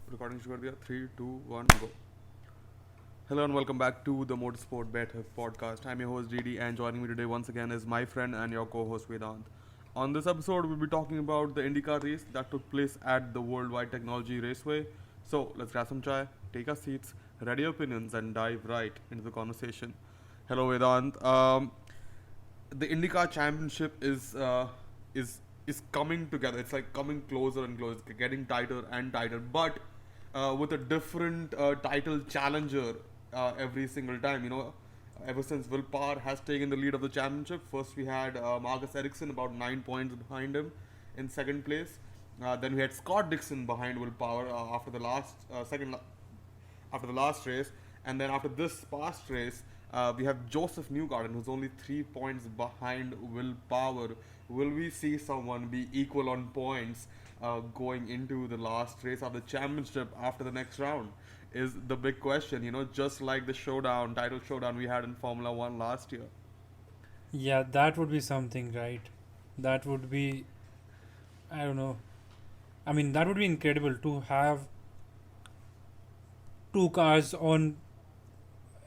Recording should be 3, 2, 1, go. Hello and welcome back to the Motorsport Better podcast. I'm your host DD, and joining me today once again is my friend and your co-host Vedant. On this episode, we'll be talking about the Indycar race that took place at the Worldwide Technology Raceway. So let's grab some chai, take our seats, ready your opinions, and dive right into the conversation. Hello Vedant. The IndyCar Championship is coming together. It's like coming closer and closer, getting tighter and tighter, but with a different title challenger every single time. Ever since Will Power has taken the lead of the championship, first we had Marcus Ericsson about 9 points behind him in second place. Then we had Scott Dixon behind Will Power after the last race, and then after this past race, we have Joseph Newgarden, who's only 3 points behind Will Power. Will we see someone be equal on points going into the last race of the championship after the next round? Is the big question. Just like the title showdown we had in Formula One last year. Yeah, that would be something, right? That would be, I don't know. I mean, that would be incredible to have two cars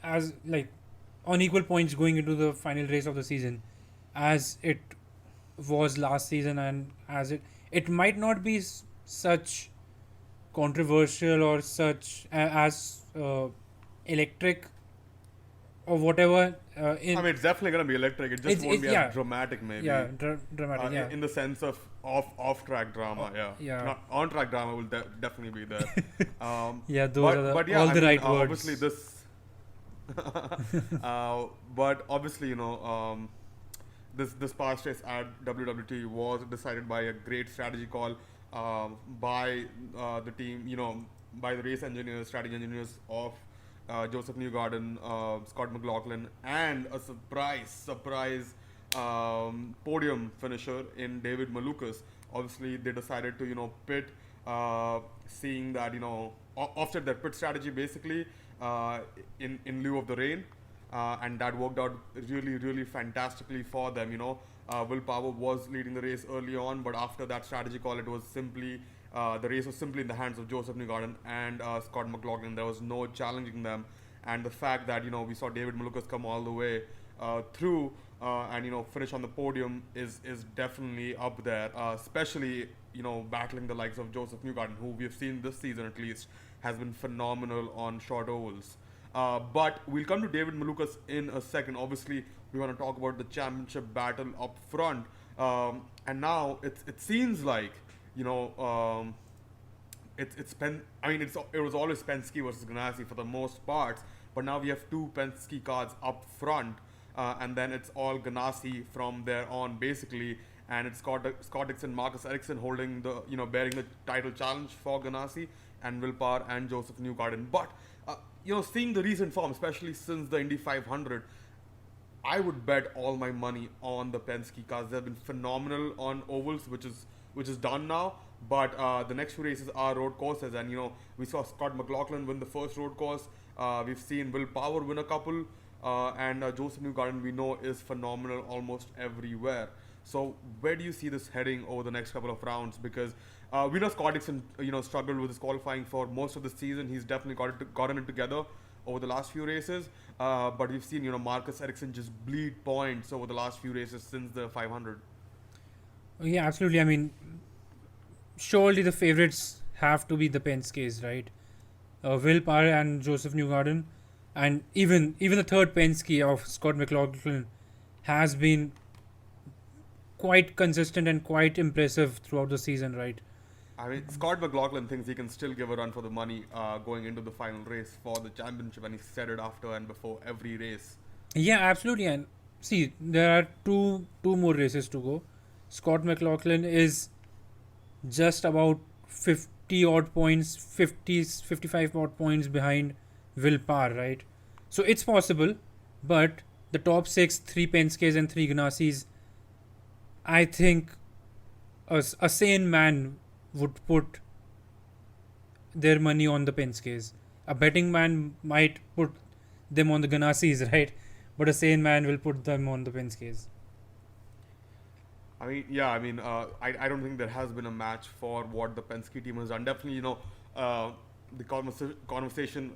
as like on equal points going into the final race of the season, as it was last season, and as it might not be such controversial or such as electric or whatever. I mean, it's definitely gonna be electric. It just won't be yeah, as dramatic, maybe. yeah, dramatic, yeah. In the sense of off-track drama, yeah. yeah. Not on-track drama will definitely be there. Yeah, those are all the right words. Obviously, this. But obviously, this past race at WWT was decided by a great strategy call by the team, by the race engineers, strategy engineers of Joseph Newgarden, Scott McLaughlin, and a surprise podium finisher in David Malukas. Obviously, they decided to pit, seeing that offset their pit strategy basically in lieu of the rain, and that worked out really fantastically for them. Will Power was leading the race early on, but after that strategy call, it was simply the race was simply in the hands of Joseph Newgarden and Scott McLaughlin. There was no challenging them, and the fact that we saw David Malukas come all the way through and finish on the podium is definitely up there, especially battling the likes of Joseph Newgarden, who we have seen this season at least has been phenomenal on short ovals. But we'll come to David Malukas in a second. Obviously, we want to talk about the championship battle up front, and now it seems like it was always Penske versus Ganassi for the most parts, but now we have two Penske cars up front, and then it's all Ganassi from there on basically, and it's Scott Dixon, Marcus Ericsson holding the bearing the title challenge for Ganassi, and Will Power and Joseph Newgarden. But seeing the recent form, especially since the Indy 500, I would bet all my money on the Penske cars. They've been phenomenal on ovals, which is done now. But the next few races are road courses, and we saw Scott McLaughlin win the first road course. We've seen Will Power win a couple, and Joseph Newgarden we know is phenomenal almost everywhere. So where do you see this heading over the next couple of rounds? Because we know Scott Dixon, struggled with his qualifying for most of the season. He's definitely gotten it together over the last few races. But we've seen, Marcus Ericsson just bleed points over the last few races since the 500. Yeah, absolutely. I mean, surely the favorites have to be the Penskes, right? Will Power and Joseph Newgarden, and even the third Penske of Scott McLaughlin has been quite consistent and quite impressive throughout the season, right? I mean, Scott McLaughlin thinks he can still give a run for the money going into the final race for the championship, and he said it after and before every race. Yeah, absolutely. And see, there are two more races to go. Scott McLaughlin is just about 50 odd points, 55 odd points behind Will Power, right? So it's possible, but the top 6, 3 Penskes and 3 Ganassis, I think a sane man would put their money on the Penskes. A betting man might put them on the Ganassis, right? But a sane man will put them on the Penskes. I don't think there has been a match for what the Penske team has done. Definitely, the conversation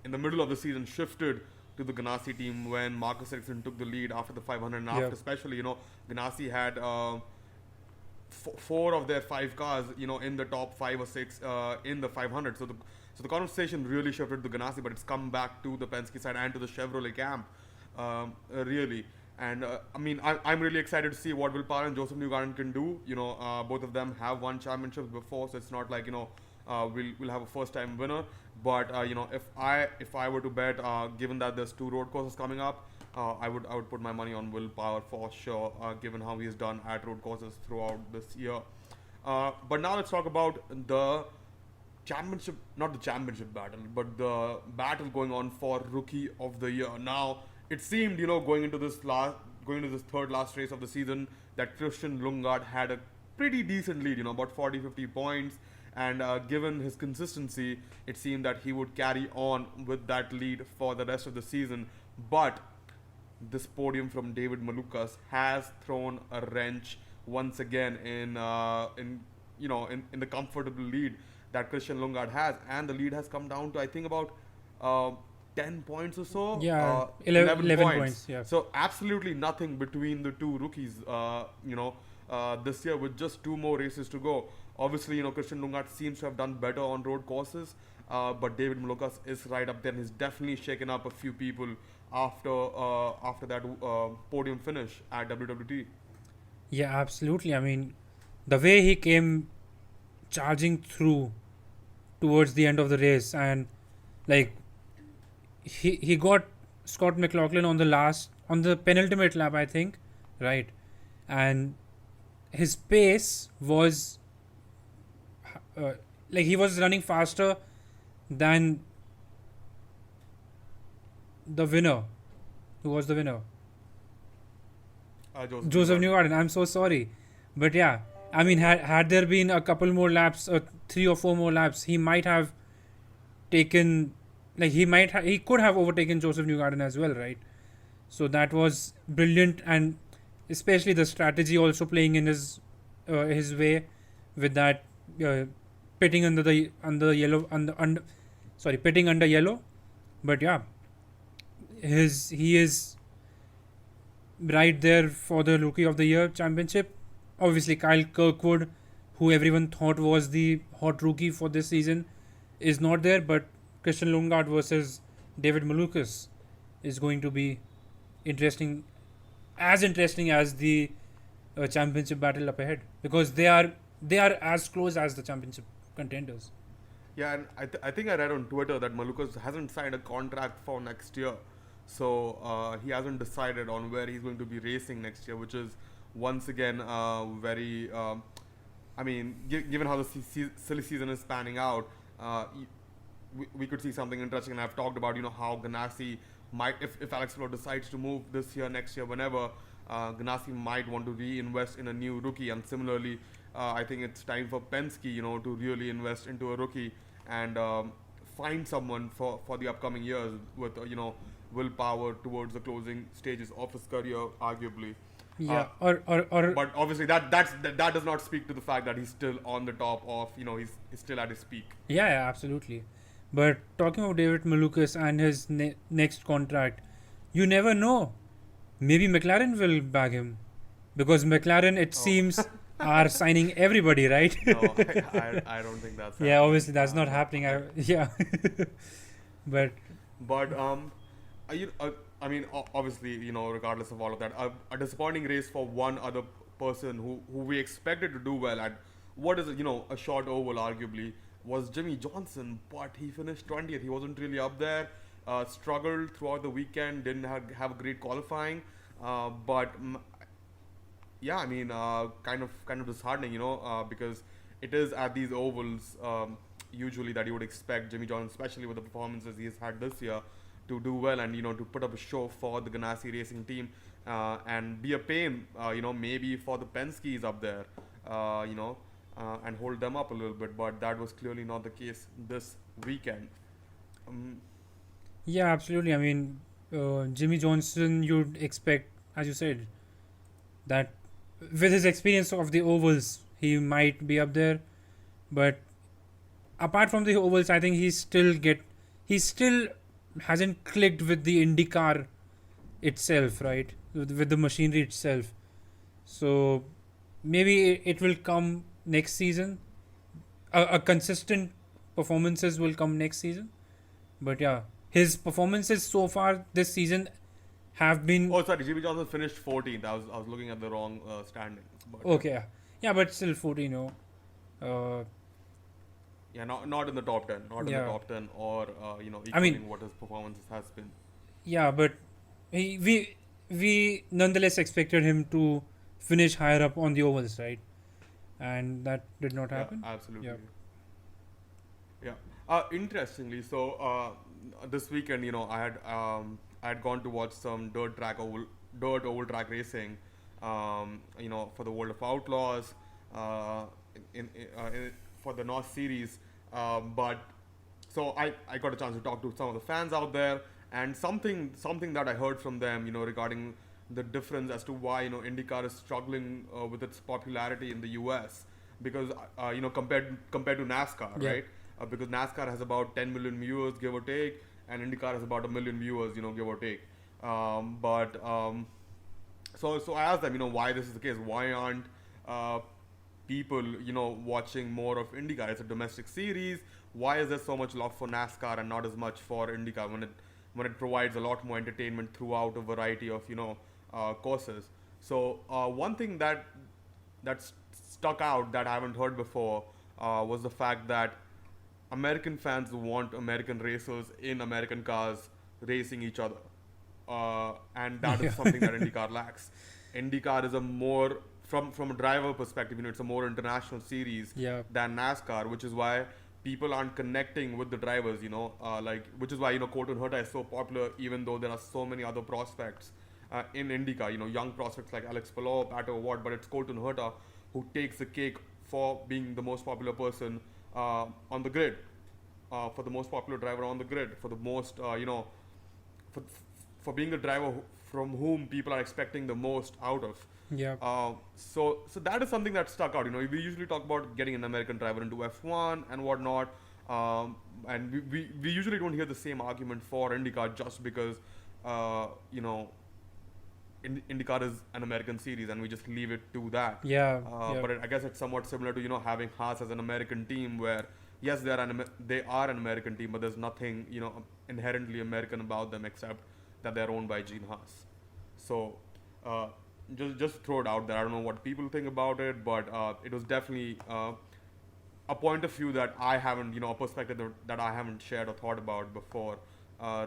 in the middle of the season shifted to the Ganassi team when Marcus Ericsson took the lead after the 500, and after, Yeah. especially, Ganassi had four of their five cars, in the top 5 or 6 in the 500. So the conversation really shifted to Ganassi, but it's come back to the Penske side and to the Chevrolet camp, really. And I mean, I'm really excited to see what Will Power and Joseph Newgarden can do. Both of them have won championships before, so it's not like we'll have a first-time winner. But if I were to bet, given that there's 2 road courses coming up, I would put my money on Will Power for sure, given how he's done at road courses throughout this year. But now let's talk about the championship, not the championship battle, but the battle going on for Rookie of the Year. Now, it seemed, going into this third last race of the season, that Christian Lundgaard had a pretty decent lead, about 40-50 points. And given his consistency, it seemed that he would carry on with that lead for the rest of the season. But this podium from David Malukas has thrown a wrench once again in the comfortable lead that Christian Lundgaard has, and the lead has come down to, I think, about 10 points or so. Yeah, 11 points. Yeah. So absolutely nothing between the two rookies. This year with just 2 more races to go. Obviously, Christian Lundgaard seems to have done better on road courses, but David Malukas is right up there, and he's definitely shaken up a few people after that podium finish at WWT. Yeah, absolutely. I mean, the way he came charging through towards the end of the race, and like he got Scott McLaughlin on the penultimate lap, I think, right? And his pace was like he was running faster than the winner. Who was the winner? Joseph Newgarden. I'm so sorry, but yeah, I mean, had there been a couple more laps, 3 or 4 more laps, he might have taken, like he could have overtaken Joseph Newgarden as well, right? So that was brilliant, and especially the strategy also playing in his way with that pitting pitting under yellow. But yeah, he is right there for the Rookie of the Year championship. Obviously, Kyle Kirkwood, who everyone thought was the hot rookie for this season, is not there. But Christian Lundgaard versus David Malukas is going to be interesting as the championship battle up ahead, because they are as close as the championship contenders. Yeah, and I think I read on Twitter that Malukas hasn't signed a contract for next year. So he hasn't decided on where he's going to be racing next year, which is once again very. I mean, given how the silly season is panning out, we could see something interesting. And I've talked about how Ganassi might, if Alex Palou decides to move this year, next year, whenever, Ganassi might want to reinvest in a new rookie. And similarly, I think it's time for Penske, to really invest into a rookie and find someone for the upcoming years with Will Power towards the closing stages of his career, arguably. Yeah, But obviously that does not speak to the fact that he's still on the top of he's still at his peak. Yeah, absolutely. But talking about David Malukas and his next contract, you never know. Maybe McLaren will bag him, because McLaren, it seems, are signing everybody, right? No, I don't think that's happening. Yeah, obviously that's not happening. Yeah, but I mean, obviously, regardless of all of that, a disappointing race for one other person who we expected to do well at what is a short oval, arguably, was Jimmy Johnson, but he finished 20th. He wasn't really up there. Struggled throughout the weekend. Didn't have a great qualifying. But yeah, I mean, kind of disheartening, because it is at these ovals usually that you would expect Jimmy Johnson, especially with the performances he's had this year, to do well and to put up a show for the Ganassi racing team and be a pain, maybe for the Penske's up there, and hold them up a little bit. But that was clearly not the case this weekend. yeah, absolutely. I mean, Jimmy Johnson, you'd expect, as you said, that with his experience of the ovals, he might be up there. But apart from the ovals, I think he still hasn't clicked with the IndyCar itself, right? With the machinery itself. So maybe it will come next season. A consistent performances will come next season. But yeah, his performances so far this season have been Oh, sorry, Jimmy Johnson finished 14th. I was looking at the wrong standings. But okay. Yeah, but still 14. Uh, yeah, not in the top 10, not in the yeah, top 10, or I mean, equaling what his performances has been. yeah, but we nonetheless expected him to finish higher up on the ovals, right? And that did not Yeah, happen. absolutely. Yeah. Yeah. Interestingly, so this weekend, I had gone to watch some dirt oval track racing, for the World of Outlaws, uh, for the North Series. But so I got a chance to talk to some of the fans out there, and something that I heard from them, regarding the difference as to why IndyCar is struggling with its popularity in the U.S. because compared to NASCAR, Yeah. right? Because NASCAR has about 10 million viewers, give or take, and IndyCar has about a million viewers, give or take. But so I asked them, why this is the case. Why aren't uh, people, watching more of IndyCar? It's a domestic series. Why is there so much love for NASCAR and not as much for IndyCar when it provides a lot more entertainment throughout a variety of courses? So one thing that stuck out that I haven't heard before was the fact that American fans want American racers in American cars racing each other, and that is Yeah. something that IndyCar lacks. IndyCar is a more from a driver perspective, it's a more international series Yeah. than NASCAR, which is why people aren't connecting with the drivers. Which is why Colton Herta is so popular, even though there are so many other prospects in IndyCar. Young prospects like Alex Palou, Pato Ward, but it's Colton Herta who takes the cake for being the most popular person on the grid, for the most popular driver on the grid, for the most for, for being the driver from whom people are expecting the most out of. Yeah. So that is something that stuck out. We usually talk about getting an American driver into F1 and whatnot, and we usually don't hear the same argument for IndyCar just because IndyCar is an American series and we just leave it to that. Yeah. Yeah. But I guess it's somewhat similar to having Haas as an American team, where yes, they are an American team, but there's nothing inherently American about them except that they're owned by Gene Haas. So uh, just throw it out there. I don't know what people think about it, but it was definitely a point of view that I haven't, a perspective that I haven't shared or thought about before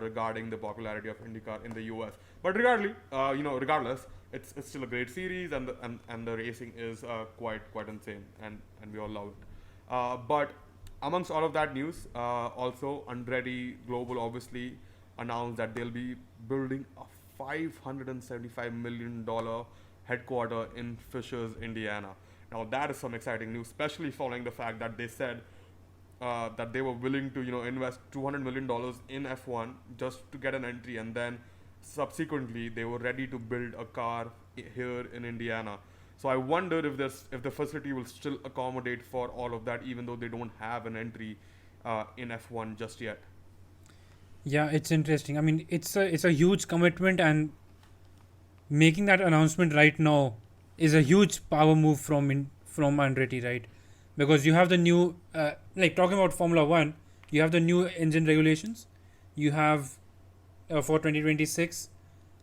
regarding the popularity of IndyCar in the US. But regardless, it's still a great series, and the racing is quite insane, and we all love it. But amongst all of that news, also Andretti Global obviously announced that they'll be building a $575 million headquarter in Fishers, Indiana. Now that is some exciting news, especially following the fact that they said that they were willing to invest $200 million in F1 just to get an entry, and then subsequently they were ready to build a car here in Indiana. So I wonder if the facility will still accommodate for all of that, even though they don't have an entry in F1 just yet. Yeah, it's interesting. I mean, it's a huge commitment, and making that announcement right now is a huge power move from Andretti, right? Because you have the new, like talking about Formula One, you have the new engine regulations, you have for 2026,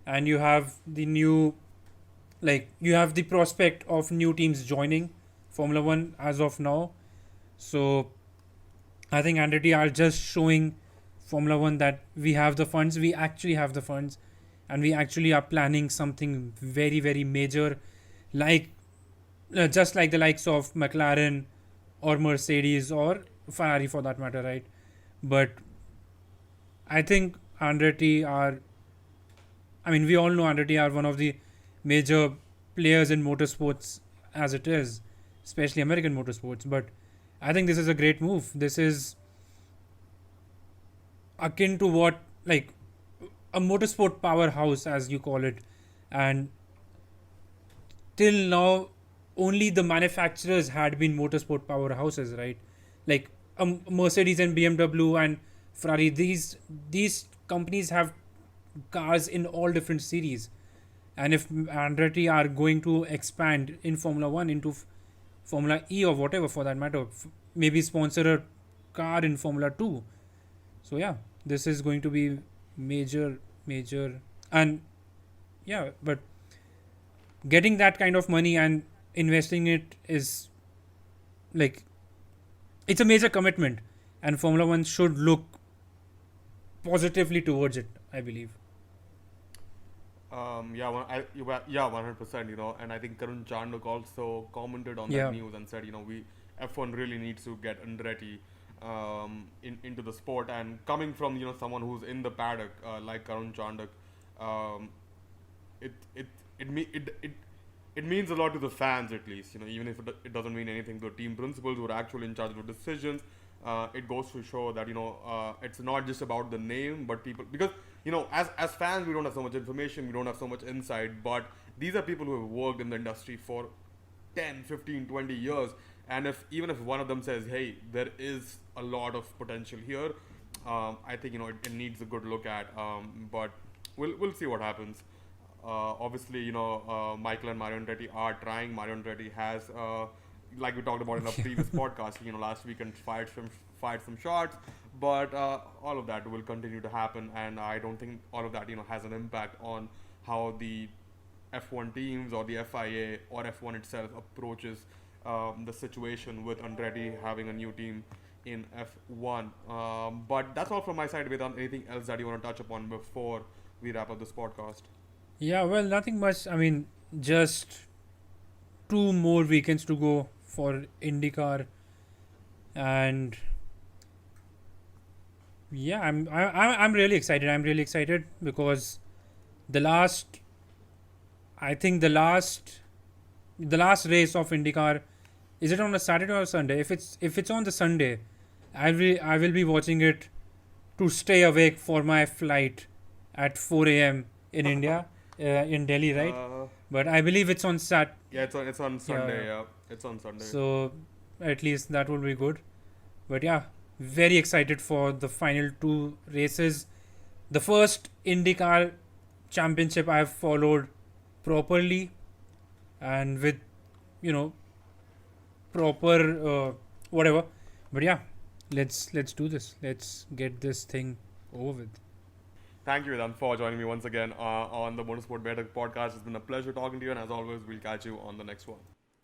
and you have the new, like you have the prospect of new teams joining Formula One as of now. So I think Andretti are just showing Formula One that we have the funds, we actually have the funds, and we actually are planning something very, very major, like just like the likes of McLaren or Mercedes or Ferrari for that matter, right? But I think Andretti are, I mean, we all know Andretti are one of the major players in motorsports as it is, especially American motorsports. But I think this is a great move. This is akin to what, like, a motorsport powerhouse, as you call it. And till now, only the manufacturers had been motorsport powerhouses, right? Like, Mercedes and BMW and Ferrari. These companies have cars in all different series, and if Andretti are going to expand in Formula One into Formula E or whatever for that matter, maybe sponsor a car in Formula Two. So yeah, this is going to be major, and yeah, but getting that kind of money and investing it is like it's a major commitment, and Formula One should look positively towards it, I believe. Yeah, 100%. And I think Karun Chandok also commented on Yeah. that news and said, we F1 really needs to get Andretti into the sport. And coming from someone who's in the paddock like Karun Chandok, um, it it it, me- it means a lot to the fans at least. Even if it doesn't mean anything to the team principals who are actually in charge of the decisions. It goes to show that it's not just about the name, but people, because as fans we don't have so much information, we don't have so much insight, but these are people who have worked in the industry for 10, 15, 20 years, and if even if one of them says, hey, there is a lot of potential here, I think it needs a good look at, but we'll see what happens. Obviously, Michael and Mario Andretti are trying. Mario Andretti has, like we talked about in our previous podcast, last weekend fired some shots, but all of that will continue to happen, and I don't think all of that has an impact on how the F1 teams or the FIA or F1 itself approaches the situation with Andretti having a new team in F1. But that's all from my side. Without anything else that you want to touch upon before we wrap up this podcast? Yeah, well, nothing much. I mean, just 2 more weekends to go for IndyCar, and yeah, I'm really excited. I'm really excited because the last, I think the last race of IndyCar, is it on a Saturday or Sunday? If it's on the Sunday, I will be watching it to stay awake for my flight at 4 a.m. in India, in Delhi, right? But I believe it's on Sat. Yeah, it's on Sunday. Yeah. Yeah, it's on Sunday. So at least that will be good. But yeah, very excited for the final 2 races. The first IndyCar championship I have followed properly and with you know proper whatever. But yeah, let's do this. Let's get this thing over with. Thank you, Vedant, for joining me once again on the Motorsport Better podcast. It's been a pleasure talking to you, and as always, we'll catch you on the next one.